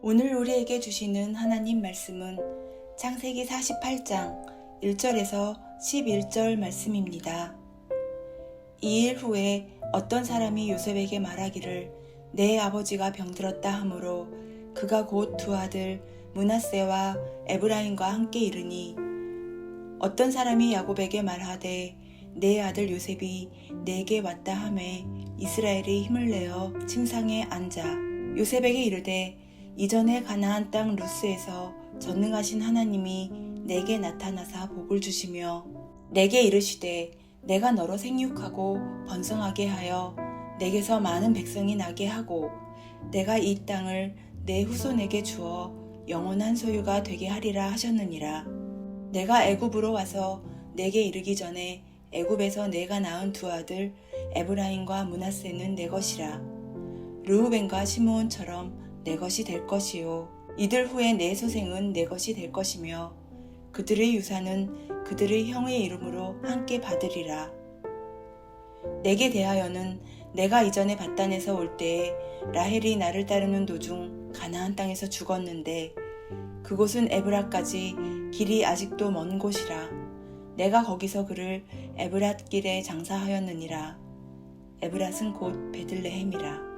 오늘 우리에게 주시는 하나님 말씀은 창세기 48장 1절에서 11절 말씀입니다. 이 일 후에 어떤 사람이 요셉에게 말하기를 내 아버지가 병들었다 하므로 그가 곧 두 아들 므낫세와 에브라임과 함께 이르니, 어떤 사람이 야곱에게 말하되 내 아들 요셉이 내게 왔다 하매 이스라엘이 힘을 내어 침상에 앉아 요셉에게 이르되 이전에 가나안 땅 루스에서 전능하신 하나님이 내게 나타나사 복을 주시며 내게 이르시되 내가 너로 생육하고 번성하게 하여 내게서 많은 백성이 나게 하고 내가 이 땅을 내 후손에게 주어 영원한 소유가 되게 하리라 하셨느니라. 내가 애굽으로 와서 내게 이르기 전에 애굽에서 내가 낳은 두 아들 에브라임과 므낫세는 내 것이라. 르우벤과 시므온처럼 내 것이 될 것이요 이들 후에 내 소생은 내 것이 될 것이며 그들의 유산은 그들의 형의 이름으로 함께 받으리라. 내게 대하여는 내가 이전에 밧단에서 올 때에 라헬이 나를 따르는 도중 가나안 땅에서 죽었는데 그곳은 에브라까지 길이 아직도 먼 곳이라. 내가 거기서 그를 에브랏길에 장사하였느니라. 에브랏은 곧 베들레헴이라.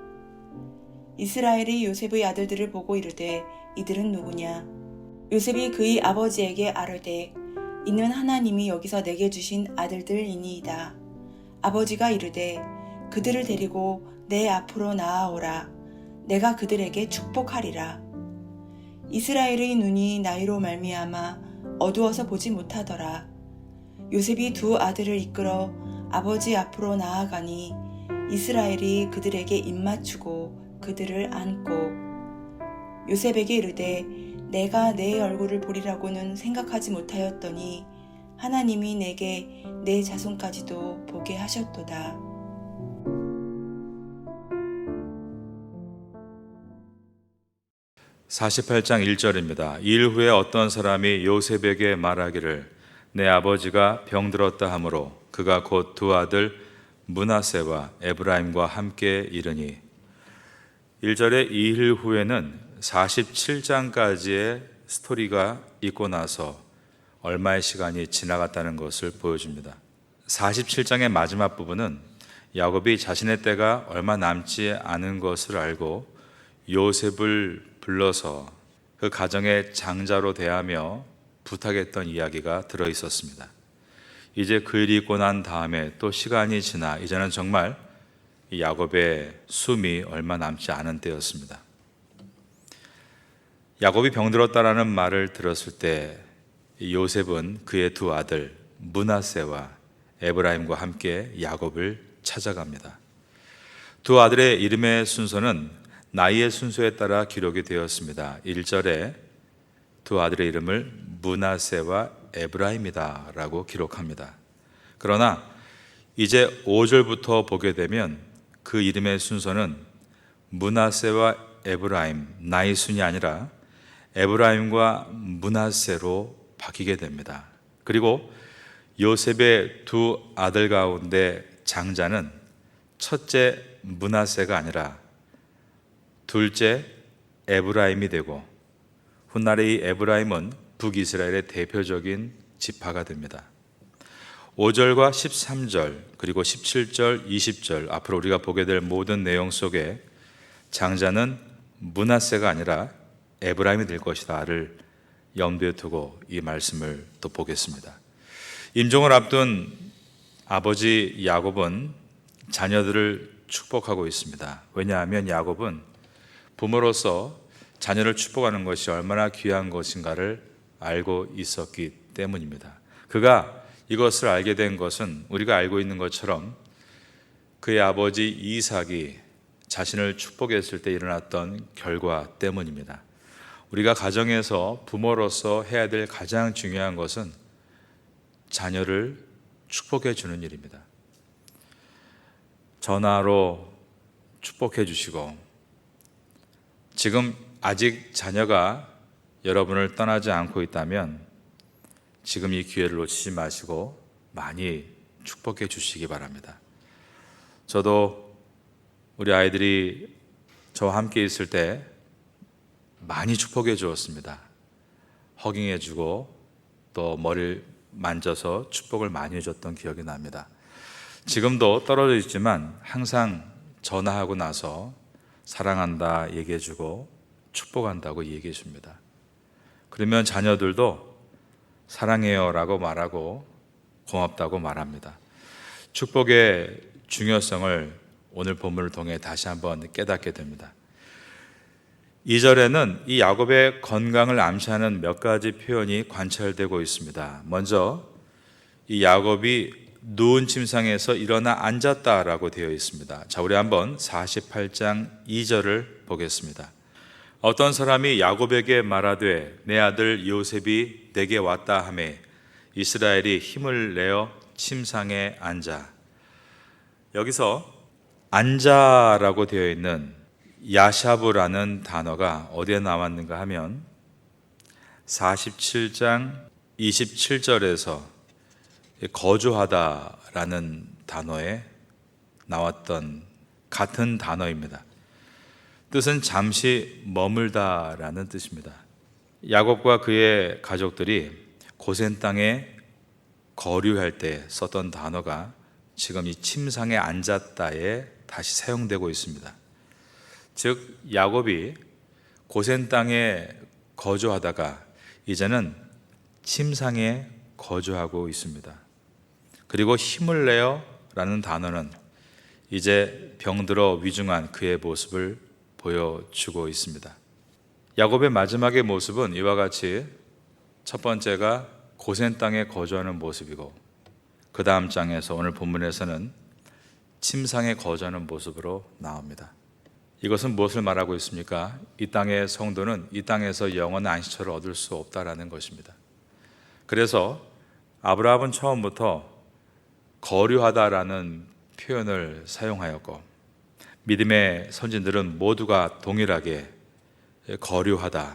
이스라엘이 요셉의 아들들을 보고 이르되 이들은 누구냐? 요셉이 그의 아버지에게 아뢰되 이는 하나님이 여기서 내게 주신 아들들이니이다. 아버지가 이르되 그들을 데리고 내 앞으로 나아오라. 내가 그들에게 축복하리라. 이스라엘의 눈이 나이로 말미암아 어두워서 보지 못하더라. 요셉이 두 아들을 이끌어 아버지 앞으로 나아가니 이스라엘이 그들에게 입맞추고 그들을 안고 요셉에게 이르되 내가 내 얼굴을 보리라고는 생각하지 못하였더니 하나님이 내게 내 자손까지도 보게 하셨도다. (48장 1절입니다) 이 일 후에 어떤 사람이 요셉에게 말하기를 내 아버지가 병들었다 하므로 그가 곧 두 아들 므낫세와 에브라임과 함께 이르니, 1절의 이 일 후에는 47장까지의 스토리가 있고 나서 얼마의 시간이 지나갔다는 것을 보여줍니다. 47장의 마지막 부분은 야곱이 자신의 때가 얼마 남지 않은 것을 알고 요셉을 불러서 그 가정의 장자로 대하며 부탁했던 이야기가 들어 있었습니다. 이제 그 일이 있고 난 다음에 또 시간이 지나 이제는 정말 야곱의 숨이 얼마 남지 않은 때였습니다. 야곱이 병들었다라는 말을 들었을 때 요셉은 그의 두 아들 므낫세와 에브라임과 함께 야곱을 찾아갑니다. 두 아들의 이름의 순서는 나이의 순서에 따라 기록이 되었습니다. 1절에 두 아들의 이름을 므낫세와 에브라임이다 라고 기록합니다. 그러나 이제 5절부터 보게 되면 그 이름의 순서는 므낫세와 에브라임, 나이 순이 아니라 에브라임과 므낫세로 바뀌게 됩니다. 그리고 요셉의 두 아들 가운데 장자는 첫째 므낫세가 아니라 둘째 에브라임이 되고, 훗날에 이 에브라임은 북이스라엘의 대표적인 지파가 됩니다. 5절과 13절 그리고 17절, 20절 앞으로 우리가 보게 될 모든 내용 속에 장자는 므낫세가 아니라 에브라임이 될 것이다를 염두에 두고 이 말씀을 또 보겠습니다. 임종을 앞둔 아버지 야곱은 자녀들을 축복하고 있습니다. 왜냐하면 야곱은 부모로서 자녀를 축복하는 것이 얼마나 귀한 것인가를 알고 있었기 때문입니다. 그가 이것을 알게 된 것은 우리가 알고 있는 것처럼 그의 아버지 이삭이 자신을 축복했을 때 일어났던 결과 때문입니다. 우리가 가정에서 부모로서 해야 될 가장 중요한 것은 자녀를 축복해 주는 일입니다. 전화로 축복해 주시고, 지금 아직 자녀가 여러분을 떠나지 않고 있다면 지금 이 기회를 놓치지 마시고 많이 축복해 주시기 바랍니다. 저도 우리 아이들이 저와 함께 있을 때 많이 축복해 주었습니다. 허깅해 주고 또 머리를 만져서 축복을 많이 해줬던 기억이 납니다. 지금도 떨어져 있지만 항상 전화하고 나서 사랑한다 얘기해 주고 축복한다고 얘기해 줍니다. 그러면 자녀들도 사랑해요 라고 말하고 고맙다고 말합니다. 축복의 중요성을 오늘 본문을 통해 다시 한번 깨닫게 됩니다. 2절에는 이 야곱의 건강을 암시하는 몇 가지 표현이 관찰되고 있습니다. 먼저 이 야곱이 누운 침상에서 일어나 앉았다라고 되어 있습니다. 자, 우리 한번 48장 2절을 보겠습니다. 어떤 사람이 야곱에게 말하되 내 아들 요셉이 내게 왔다 하매 이스라엘이 힘을 내어 침상에 앉아. 여기서 앉아라고 되어 있는 야샤브라는 단어가 어디에 나왔는가 하면 47장 27절에서 거주하다라는 단어에 나왔던 같은 단어입니다. 뜻은 잠시 머물다라는 뜻입니다. 야곱과 그의 가족들이 고센 땅에 거류할 때 썼던 단어가 지금 이 침상에 앉았다에 다시 사용되고 있습니다. 즉 야곱이 고센 땅에 거주하다가 이제는 침상에 거주하고 있습니다. 그리고 힘을 내어 라는 단어는 이제 병들어 위중한 그의 모습을 보여주고 있습니다. 야곱의 마지막의 모습은 이와 같이 첫 번째가 고센 땅에 거주하는 모습이고 그 다음 장에서 오늘 본문에서는 침상에 거주하는 모습으로 나옵니다. 이것은 무엇을 말하고 있습니까? 이 땅의 성도는 이 땅에서 영원한 안식처를 얻을 수 없다라는 것입니다. 그래서 아브라함은 처음부터 거류하다라는 표현을 사용하였고 믿음의 선진들은 모두가 동일하게 거류하다,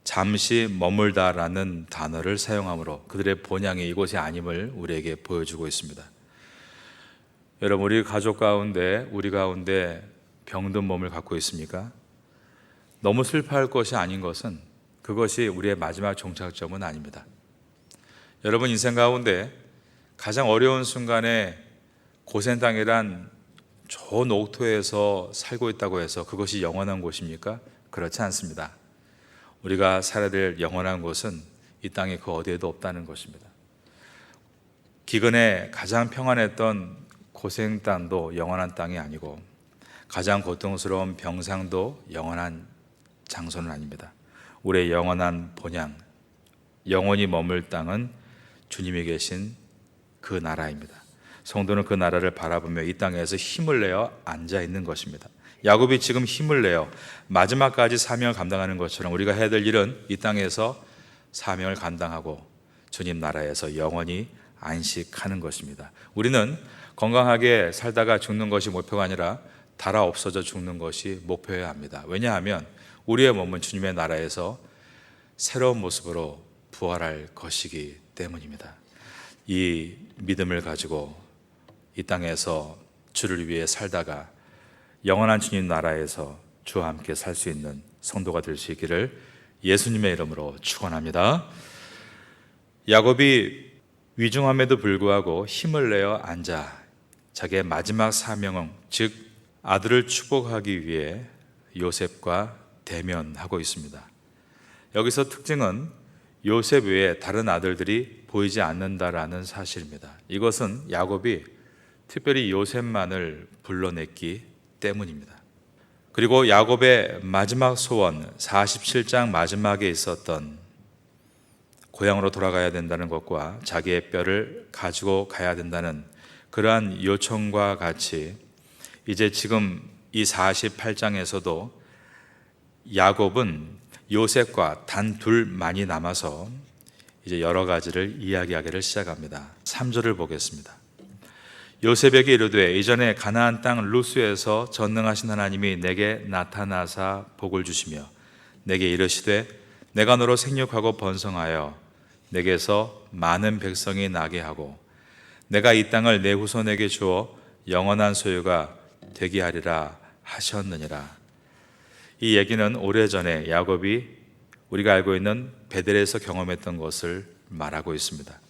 잠시 머물다라는 단어를 사용하므로 그들의 본향이 이곳이 아님을 우리에게 보여주고 있습니다. 여러분, 우리 가족 가운데, 우리 가운데 병든 몸을 갖고 있습니까? 너무 슬퍼할 것이 아닌 것은 그것이 우리의 마지막 종착점은 아닙니다. 여러분 인생 가운데 가장 어려운 순간에 고센 땅이란 좋은 옥토에서 살고 있다고 해서 그것이 영원한 곳입니까? 그렇지 않습니다. 우리가 살아야 될 영원한 곳은 이 땅에 그 어디에도 없다는 것입니다. 기근에 가장 평안했던 고센 땅도 영원한 땅이 아니고 가장 고통스러운 병상도 영원한 장소는 아닙니다. 우리의 영원한 본향, 영원히 머물 땅은 주님이 계신 그 나라입니다. 성도는 그 나라를 바라보며 이 땅에서 힘을 내어 앉아 있는 것입니다. 야곱이 지금 힘을 내어 마지막까지 사명을 감당하는 것처럼 우리가 해야 될 일은 이 땅에서 사명을 감당하고 주님 나라에서 영원히 안식하는 것입니다. 우리는 건강하게 살다가 죽는 것이 목표가 아니라 달아 없어져 죽는 것이 목표여야 합니다. 왜냐하면 우리의 몸은 주님의 나라에서 새로운 모습으로 부활할 것이기 때문입니다. 이 믿음을 가지고 이 땅에서 주를 위해 살다가 영원한 주님 나라에서 주와 함께 살 수 있는 성도가 될 수 있기를 예수님의 이름으로 축원합니다. 야곱이 위중함에도 불구하고 힘을 내어 앉아 자기의 마지막 사명은 즉 아들을 축복하기 위해 요셉과 대면하고 있습니다. 여기서 특징은 요셉 외에 다른 아들들이 보이지 않는다라는 사실입니다. 이것은 야곱이 특별히 요셉만을 불러냈기 때문입니다. 그리고 야곱의 마지막 소원 47장 마지막에 있었던 고향으로 돌아가야 된다는 것과 자기의 뼈를 가지고 가야 된다는 그러한 요청과 같이 이제 지금 이 48장에서도 야곱은 요셉과 단 둘만이 남아서 이제 여러 가지를 이야기하기를 시작합니다. 3절을 보겠습니다. 요셉에게 이르되 이전에 가나안 땅 루스에서 전능하신 하나님이 내게 나타나사 복을 주시며 내게 이르시되 내가 너로 생육하고 번성하여 내게서 많은 백성이 나게 하고 내가 이 땅을 내 후손에게 주어 영원한 소유가 되게 하리라 하셨느니라. 이 얘기는 오래전에 야곱이 우리가 알고 있는 베델에서 경험했던 것을 말하고 있습니다.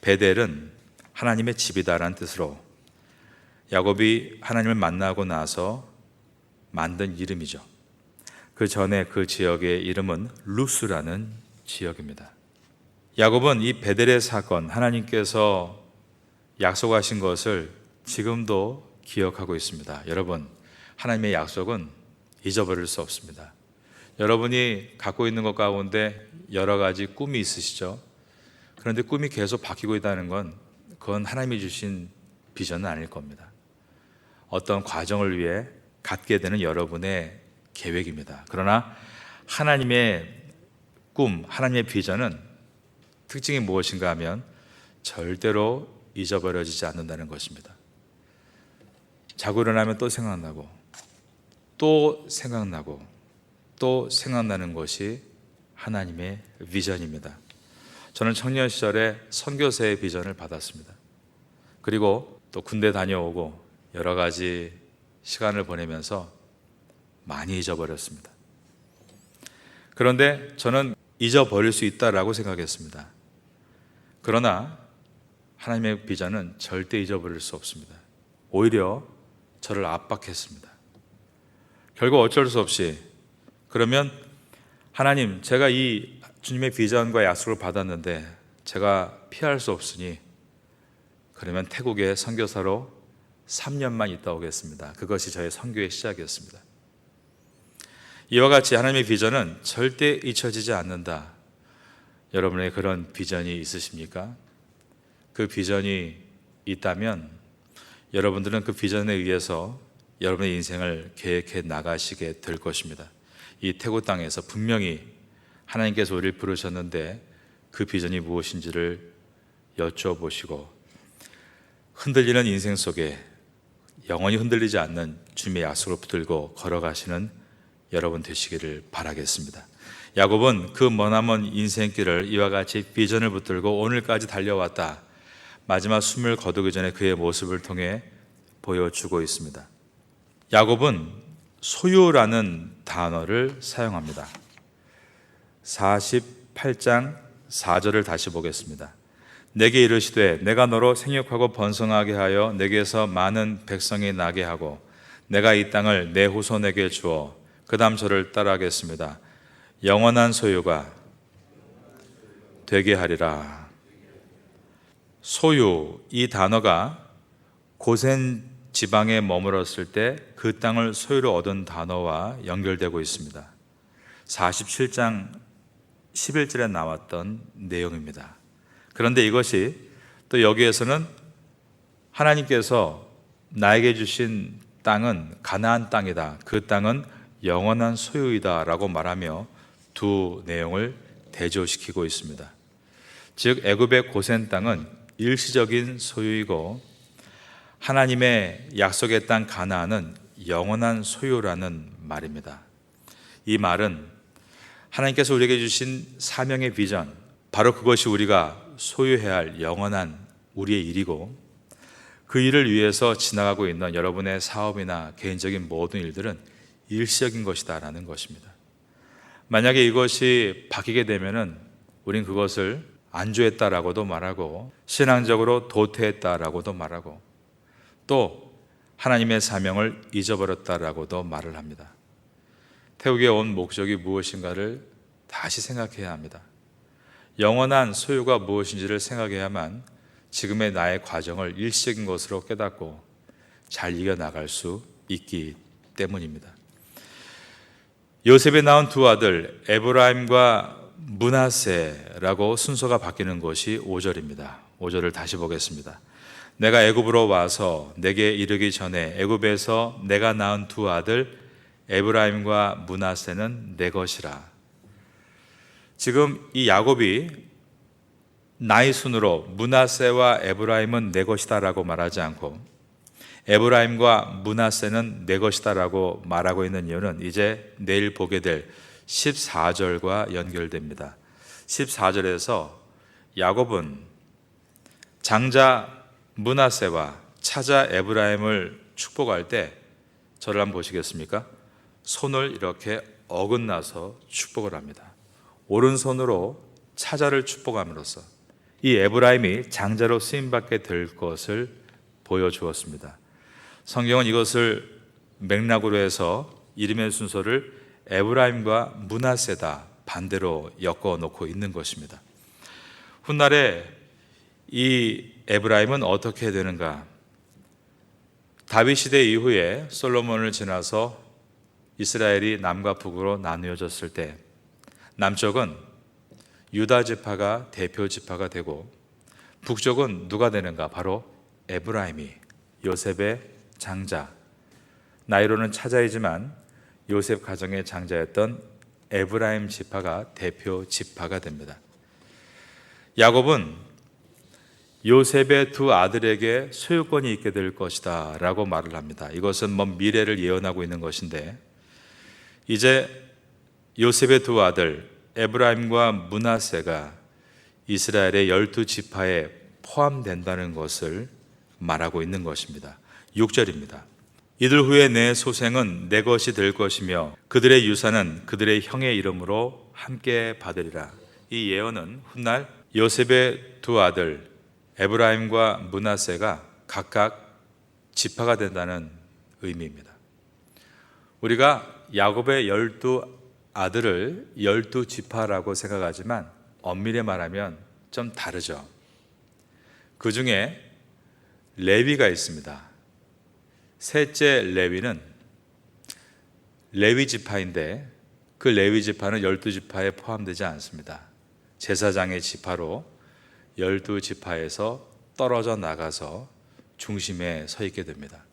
베델은 하나님의 집이다라는 뜻으로 야곱이 하나님을 만나고 나서 만든 이름이죠. 그 전에 그 지역의 이름은 루스라는 지역입니다. 야곱은 이 베델의 사건, 하나님께서 약속하신 것을 지금도 기억하고 있습니다. 여러분, 하나님의 약속은 잊어버릴 수 없습니다. 여러분이 갖고 있는 것 가운데 여러 가지 꿈이 있으시죠? 그런데 꿈이 계속 바뀌고 있다는 건 그건 하나님이 주신 비전은 아닐 겁니다. 어떤 과정을 위해 갖게 되는 여러분의 계획입니다. 그러나 하나님의 꿈, 하나님의 비전은 특징이 무엇인가 하면 절대로 잊어버려지지 않는다는 것입니다. 자고 일어나면 또 생각나고 또 생각나고 또 생각나는 것이 하나님의 비전입니다. 저는 청년 시절에 선교사의 비전을 받았습니다. 그리고 또 군대 다녀오고 여러 가지 시간을 보내면서 많이 잊어버렸습니다. 그런데 저는 잊어버릴 수 있다라고 생각했습니다. 그러나 하나님의 비전은 절대 잊어버릴 수 없습니다. 오히려 저를 압박했습니다. 결국 어쩔 수 없이 그러면 하나님, 제가 이 주님의 비전과 약속을 받았는데 제가 피할 수 없으니 그러면 태국에 선교사로 3년만 있다 오겠습니다. 그것이 저의 선교의 시작이었습니다. 이와 같이 하나님의 비전은 절대 잊혀지지 않는다. 여러분의 그런 비전이 있으십니까? 그 비전이 있다면 여러분들은 그 비전에 의해서 여러분의 인생을 계획해 나가시게 될 것입니다. 이 태국 땅에서 분명히 하나님께서 우리를 부르셨는데 그 비전이 무엇인지를 여쭤보시고 흔들리는 인생 속에 영원히 흔들리지 않는 주님의 약속을 붙들고 걸어가시는 여러분 되시기를 바라겠습니다. 야곱은 그 머나먼 인생길을 이와 같이 비전을 붙들고 오늘까지 달려왔다. 마지막 숨을 거두기 전에 그의 모습을 통해 보여주고 있습니다. 야곱은 소유라는 단어를 사용합니다. 48장 4절을 다시 보겠습니다. 내게 이르시되 내가 너로 생육하고 번성하게 하여 내게서 많은 백성이 나게 하고 내가 이 땅을 내 후손에게 주어 그 다음 저를 따라하겠습니다. 영원한 소유가 되게 하리라. 소유, 이 단어가 고센 지방에 머물렀을 때 그 땅을 소유로 얻은 단어와 연결되고 있습니다. 47장 11절에 나왔던 내용입니다. 그런데 이것이 또 여기에서는 하나님께서 나에게 주신 땅은 가나안 땅이다. 그 땅은 영원한 소유이다 라고 말하며 두 내용을 대조시키고 있습니다. 즉 애굽의 고센 땅은 일시적인 소유이고 하나님의 약속의 땅 가나안은 영원한 소유라는 말입니다. 이 말은 하나님께서 우리에게 주신 사명의 비전, 바로 그것이 우리가 소유해야 할 영원한 우리의 일이고 그 일을 위해서 지나가고 있는 여러분의 사업이나 개인적인 모든 일들은 일시적인 것이다 라는 것입니다. 만약에 이것이 바뀌게 되면은 우린 그것을 안주했다라고도 말하고 신앙적으로 도태했다라고도 말하고 또 하나님의 사명을 잊어버렸다라고도 말을 합니다. 태국에 온 목적이 무엇인가를 다시 생각해야 합니다. 영원한 소유가 무엇인지를 생각해야만 지금의 나의 과정을 일시적인 것으로 깨닫고 잘 이겨나갈 수 있기 때문입니다. 요셉에 낳은 두 아들 에브라임과 므낫세라고 순서가 바뀌는 것이 5절입니다. 5절을 다시 보겠습니다. 내가 애굽으로 와서 내게 이르기 전에 애굽에서 내가 낳은 두 아들 에브라임과 므낫세는 내 것이라. 지금 이 야곱이 나의 순으로 므낫세와 에브라임은 내 것이다 라고 말하지 않고 에브라임과 므낫세는 내 것이다 라고 말하고 있는 이유는 이제 내일 보게 될 14절과 연결됩니다. 14절에서 야곱은 장자 므낫세와 차자 에브라임을 축복할 때 저를 한번 보시겠습니까? 손을 이렇게 어긋나서 축복을 합니다. 오른손으로 차자를 축복함으로써 이 에브라임이 장자로 쓰임받게 될 것을 보여주었습니다. 성경은 이것을 맥락으로 해서 이름의 순서를 에브라임과 므낫세다 반대로 엮어놓고 있는 것입니다. 훗날에 이 에브라임은 어떻게 되는가? 다윗 시대 이후에 솔로몬을 지나서 이스라엘이 남과 북으로 나누어졌을 때 남쪽은 유다 지파가 대표 지파가 되고 북쪽은 누가 되는가? 바로 에브라임이 요셉의 장자, 나이로는 차자이지만 요셉 가정의 장자였던 에브라임 지파가 대표 지파가 됩니다. 야곱은 요셉의 두 아들에게 소유권이 있게 될 것이다 라고 말을 합니다. 이것은 먼 미래를 예언하고 있는 것인데, 이제 요셉의 두 아들 에브라임과 므낫세가 이스라엘의 12지파에 포함된다는 것을 말하고 있는 것입니다. 6절입니다. 이들 후에 내 소생은 내 것이 될 것이며 그들의 유산은 그들의 형의 이름으로 함께 받으리라. 이 예언은 훗날 요셉의 두 아들 에브라임과 므낫세가 각각 지파가 된다는 의미입니다. 우리가 야곱의 12아들을 12지파라고 생각하지만 엄밀히 말하면 좀 다르죠. 그 중에 레위가 있습니다. 셋째 레위는 레위 지파인데 그 레위 지파는 12지파에 포함되지 않습니다. 제사장의 지파로 12지파에서 떨어져 나가서 중심에 서 있게 됩니다.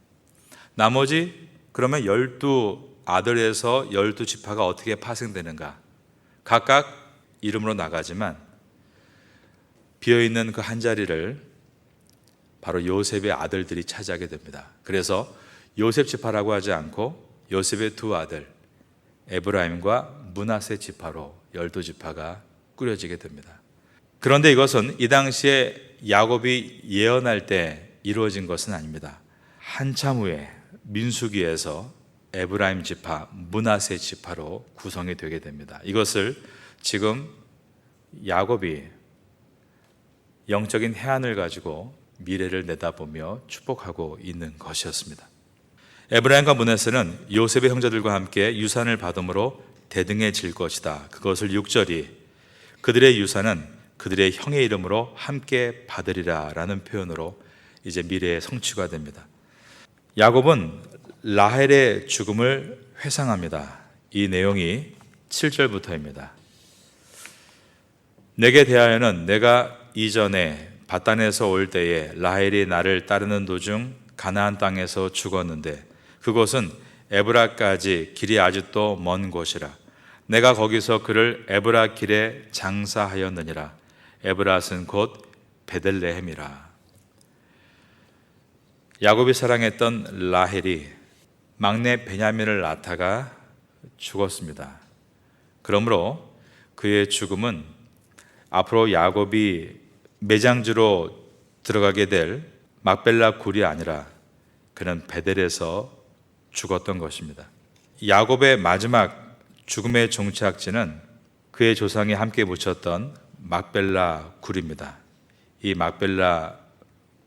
나머지 그러면 12아들에서 12지파가 어떻게 파생되는가? 각각 이름으로 나가지만 비어있는 그 한 자리를 바로 요셉의 아들들이 차지하게 됩니다. 그래서 요셉 지파라고 하지 않고 요셉의 두 아들 에브라임과 므낫세 지파로 12지파가 꾸려지게 됩니다. 그런데 이것은 이 당시에 야곱이 예언할 때 이루어진 것은 아닙니다. 한참 후에 민수기에서 에브라임 지파, 므낫세 지파로 구성이 되게 됩니다. 이것을 지금 야곱이 영적인 해안을 가지고 미래를 내다보며 축복하고 있는 것이었습니다. 에브라임과 므낫세는 요셉의 형제들과 함께 유산을 받음으로 대등해질 것이다. 그것을 6절이 그들의 유산은 그들의 형의 이름으로 함께 받으리라 라는 표현으로 이제 미래의 성취가 됩니다. 야곱은 라헬의 죽음을 회상합니다. 이 내용이 7절부터입니다. 내게 대하여는 내가 이전에 바단에서 올 때에 라헬이 나를 따르는 도중 가나안 땅에서 죽었는데 그곳은 에브라까지 길이 아직도 먼 곳이라. 내가 거기서 그를 에브라 길에 장사하였느니라. 에브랏은 곧 베들레헴이라. 야곱이 사랑했던 라헬이 막내 베냐민을 낳다가 죽었습니다. 그러므로 그의 죽음은 앞으로 야곱이 매장지로 들어가게 될 막벨라 굴이 아니라 그는 베델에서 죽었던 것입니다. 야곱의 마지막 죽음의 종착지는 그의 조상이 함께 묻혔던 막벨라 굴입니다. 이 막벨라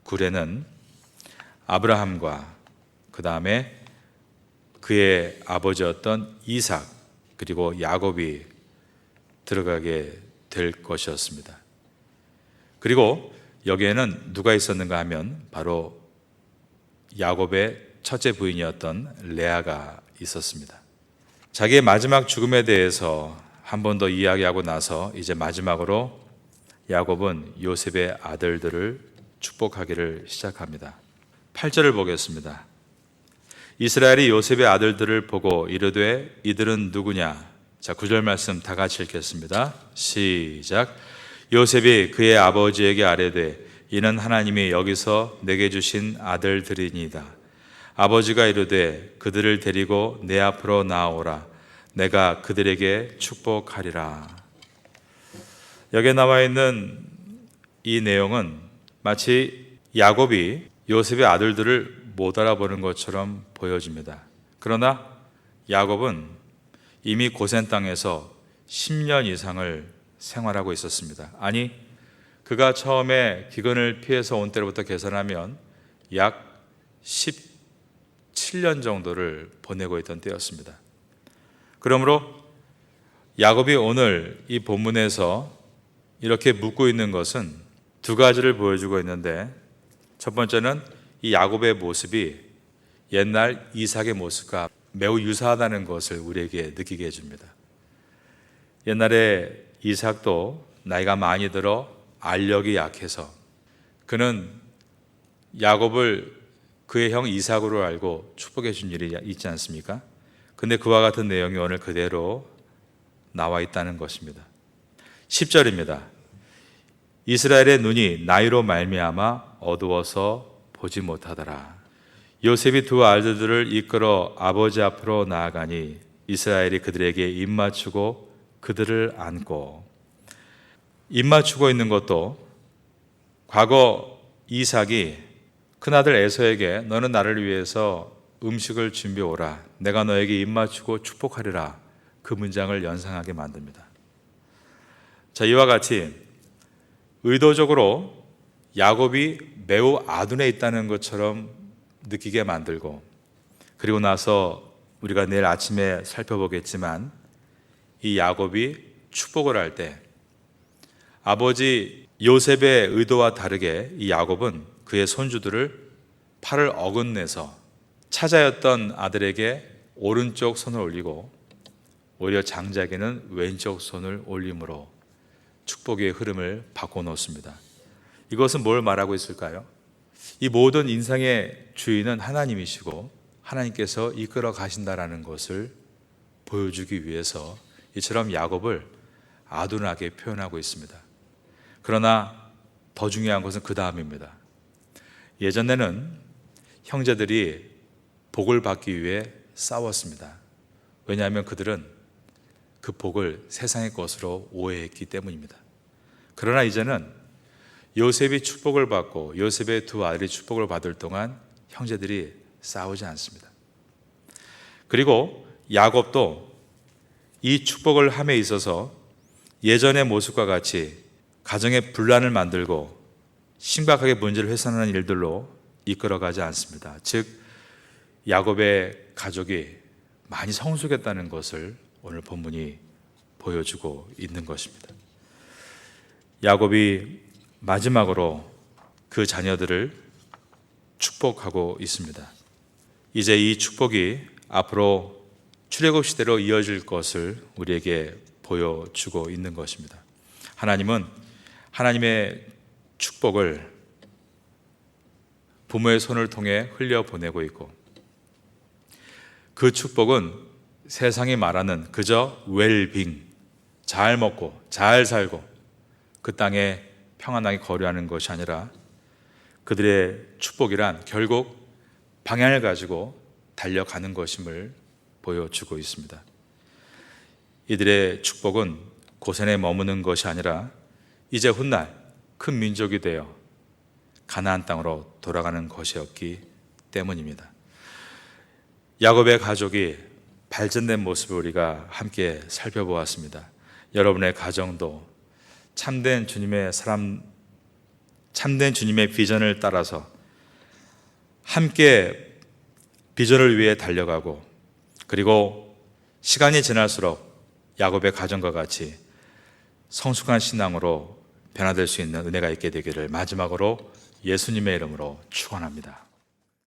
굴에는 아브라함과 그 다음에 그의 아버지였던 이삭 그리고 야곱이 들어가게 될 것이었습니다. 그리고 여기에는 누가 있었는가 하면 바로 야곱의 첫째 부인이었던 레아가 있었습니다. 자기의 마지막 죽음에 대해서 한 번 더 이야기하고 나서 이제 마지막으로 야곱은 요셉의 아들들을 축복하기를 시작합니다. 8절을 보겠습니다. 이스라엘이 요셉의 아들들을 보고 이르되 이들은 누구냐? 자, 9절 말씀 다 같이 읽겠습니다. 시작. 요셉이 그의 아버지에게 아뢰되 이는 하나님이 여기서 내게 주신 아들들이니이다. 아버지가 이르되 그들을 데리고 내 앞으로 나아오라. 내가 그들에게 축복하리라. 여기에 나와 있는 이 내용은 마치 야곱이 요셉의 아들들을 못 알아보는 것처럼 보여집니다. 그러나 야곱은 이미 고센 땅에서 10년 이상을 생활하고 있었습니다. 아니, 그가 처음에 기근을 피해서 온 때로부터 계산하면 약 17년 정도를 보내고 있던 때였습니다. 그러므로 야곱이 오늘 이 본문에서 이렇게 묻고 있는 것은 두 가지를 보여주고 있는데, 첫 번째는 이 야곱의 모습이 옛날 이삭의 모습과 매우 유사하다는 것을 우리에게 느끼게 해줍니다. 옛날에 이삭도 나이가 많이 들어 알력이 약해서 그는 야곱을 그의 형 이삭으로 알고 축복해 준 일이 있지 않습니까? 근데 그와 같은 내용이 오늘 그대로 나와 있다는 것입니다. 10절입니다. 이스라엘의 눈이 나이로 말미암아 어두워서 보지 못하더라. 요셉이 두 아들들을 이끌어 아버지 앞으로 나아가니 이스라엘이 그들에게 입맞추고 그들을 안고. 입맞추고 있는 것도 과거 이삭이 큰아들 에서에게 너는 나를 위해서 음식을 준비해 오라. 내가 너에게 입맞추고 축복하리라. 그 문장을 연상하게 만듭니다. 자, 이와 같이 의도적으로 야곱이 매우 아둔해 있다는 것처럼 느끼게 만들고, 그리고 나서 우리가 내일 아침에 살펴보겠지만 이 야곱이 축복을 할 때 아버지 요셉의 의도와 다르게 이 야곱은 그의 손주들을 팔을 어긋내서 차자였던 아들에게 오른쪽 손을 올리고 오히려 장자에게는 왼쪽 손을 올림으로 축복의 흐름을 바꿔놓습니다. 이것은 뭘 말하고 있을까요? 이 모든 인생의 주인은 하나님이시고 하나님께서 이끌어 가신다라는 것을 보여주기 위해서 이처럼 야곱을 아둔하게 표현하고 있습니다. 그러나 더 중요한 것은 그 다음입니다. 예전에는 형제들이 복을 받기 위해 싸웠습니다. 왜냐하면 그들은 그 복을 세상의 것으로 오해했기 때문입니다. 그러나 이제는 요셉이 축복을 받고 요셉의 두 아들이 축복을 받을 동안 형제들이 싸우지 않습니다. 그리고 야곱도 이 축복을 함에 있어서 예전의 모습과 같이 가정에 분란을 만들고 심각하게 문제를 훼손하는 일들로 이끌어가지 않습니다. 즉 야곱의 가족이 많이 성숙했다는 것을 오늘 본문이 보여주고 있는 것입니다. 야곱이 마지막으로 그 자녀들을 축복하고 있습니다. 이제 이 축복이 앞으로 출애굽 시대로 이어질 것을 우리에게 보여주고 있는 것입니다. 하나님은 하나님의 축복을 부모의 손을 통해 흘려보내고 있고, 그 축복은 세상이 말하는 그저 웰빙, 잘 먹고 잘 살고 그 땅에 평안하게 거류하는 것이 아니라 그들의 축복이란 결국 방향을 가지고 달려가는 것임을 보여주고 있습니다. 이들의 축복은 고센에 머무는 것이 아니라 이제 훗날 큰 민족이 되어 가나안 땅으로 돌아가는 것이었기 때문입니다. 야곱의 가족이 발전된 모습을 우리가 함께 살펴보았습니다. 여러분의 가정도 참된 주님의 비전을 따라서 함께 비전을 위해 달려가고, 그리고 시간이 지날수록 야곱의 가정과 같이 성숙한 신앙으로 변화될 수 있는 은혜가 있게 되기를 마지막으로 예수님의 이름으로 축원합니다.